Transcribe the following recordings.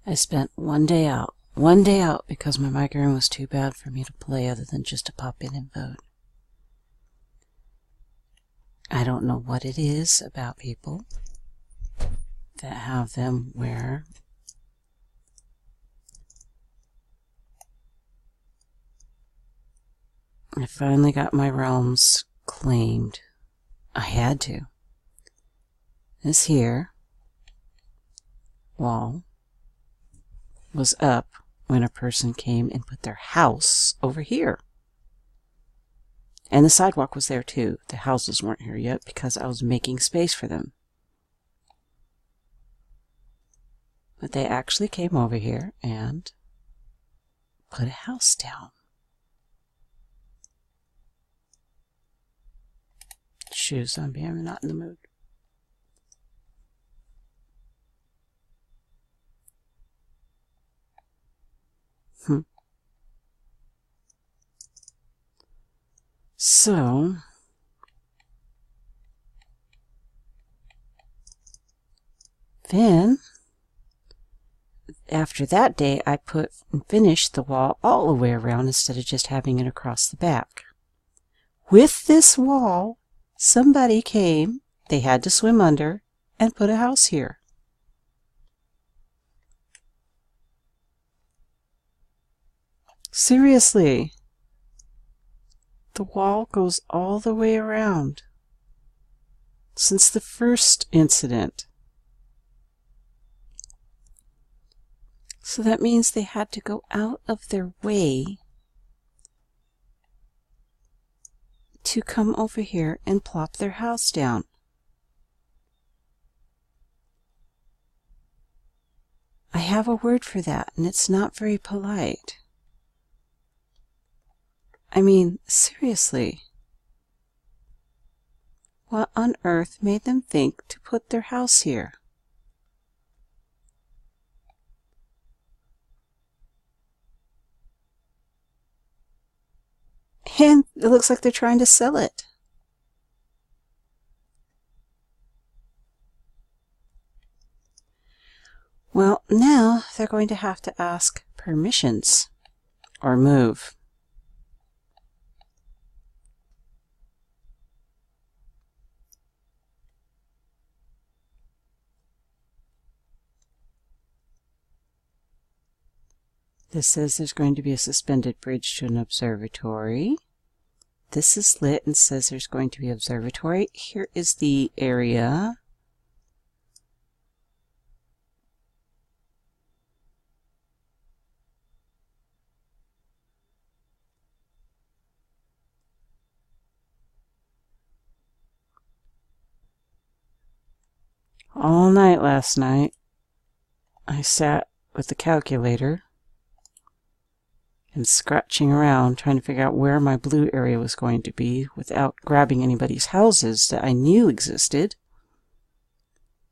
I spent one day out because my migraine was too bad for me to play other than just to pop in and vote. I don't know what it is about people that have them where I finally got my realms claimed. I had to. This here wall was up when a person came and put their house over here. And the sidewalk was there too. The houses weren't here yet because I was making space for them. But they actually came over here and put a house down. Shoe zombie, I'm not in the mood. So, then, after that day, I put and finished the wall all the way around instead of just having it across the back. With this wall, somebody came, they had to swim under, and put a house here. Seriously. The wall goes all the way around. Since the first incident. So that means they had to go out of their way to come over here and plop their house down. I have a word for that, and it's not very polite. I mean, seriously. What on earth made them think to put their house here? And it looks like they're trying to sell it. Well, now they're going to have to ask permissions or move. This says there's going to be a suspended bridge to an observatory. This is lit and says there's going to be an observatory. Here is the area. All night last night, I sat with the calculator and scratching around trying to figure out where my blue area was going to be without grabbing anybody's houses that I knew existed.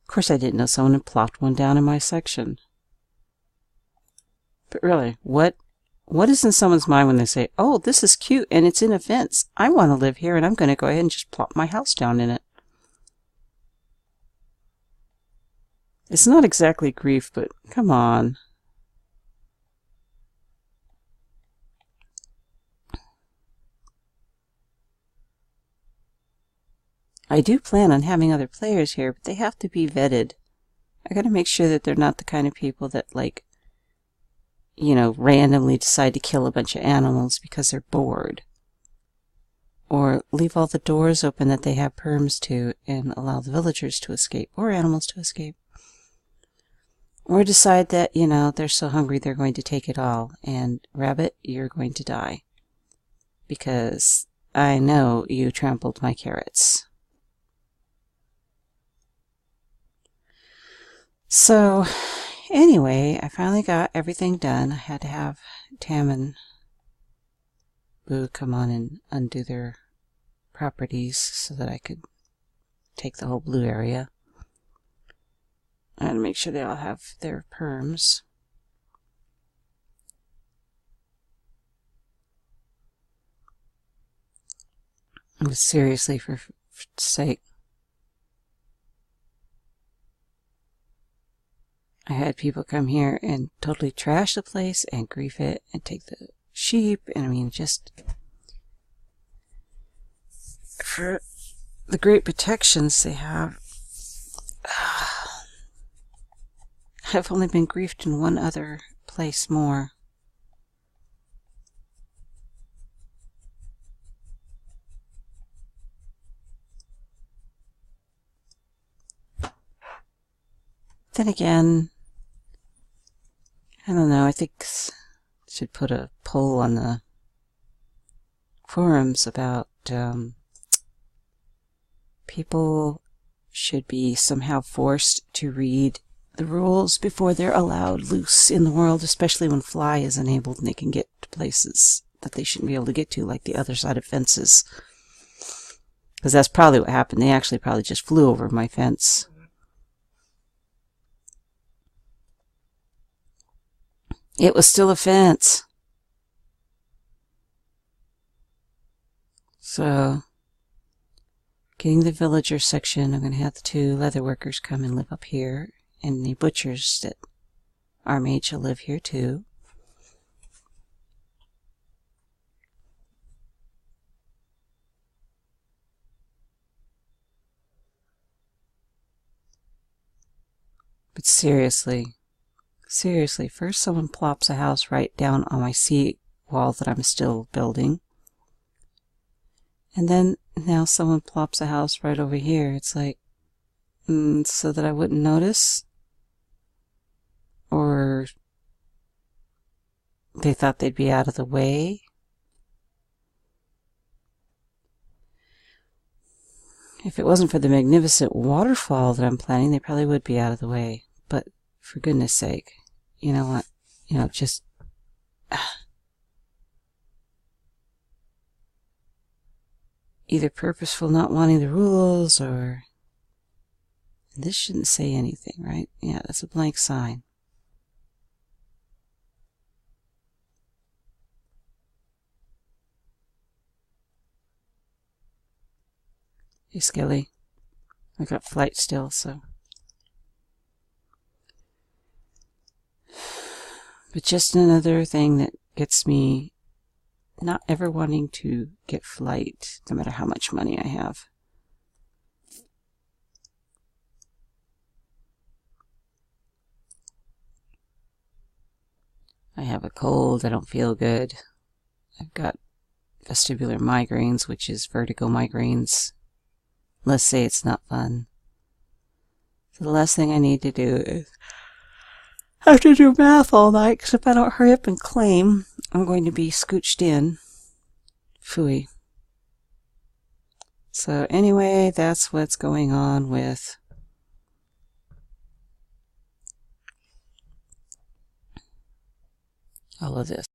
Of course, I didn't know someone had plopped one down in my section. But really, what is in someone's mind when they say, oh, this is cute and it's in a fence. I want to live here and I'm going to go ahead and just plop my house down in it. It's not exactly grief, but come on. I do plan on having other players here, but they have to be vetted. I gotta make sure that they're not the kind of people that, like, you know, randomly decide to kill a bunch of animals because they're bored. Or leave all the doors open that they have perms to and allow the villagers to escape, or animals to escape. Or decide that, you know, they're so hungry they're going to take it all, and rabbit, you're going to die. Because I know you trampled my carrots. So, anyway, I finally got everything done. I had to have Tam and Boo come on and undo their properties so that I could take the whole blue area. I had to make sure they all have their perms. But seriously, for sake. I had people come here and totally trash the place and grief it and take the sheep. And I mean, just for the great protections they have. I've only been griefed in one other place more. Then again, I don't know, I think I should put a poll on the forums about people should be somehow forced to read the rules before they're allowed loose in the world, especially when Fly is enabled and they can get to places that they shouldn't be able to get to, like the other side of fences. Because that's probably what happened. They actually probably just flew over my fence. It was still a fence. So, getting the villager section, I'm going to have the 2 leather workers come and live up here. And the butchers that are made shall live here too. But seriously, first someone plops a house right down on my sea wall that I'm still building. And then now someone plops a house right over here. It's like, so that I wouldn't notice? Or they thought they'd be out of the way? If it wasn't for the magnificent waterfall that I'm planning, they probably would be out of the way. But for goodness sake, you know what? You know, just... either purposeful not wanting the rules, or... This shouldn't say anything, right? Yeah, that's a blank sign. Hey, Skelly. I got flight still, so... But just another thing that gets me not ever wanting to get flight, no matter how much money I have. I have a cold, I don't feel good. I've got vestibular migraines, which is vertigo migraines. Let's say it's not fun. So the last thing I need to do is have to do math all night, because if I don't hurry up and claim, I'm going to be scooched in. Phooey. So anyway, that's what's going on with all of this.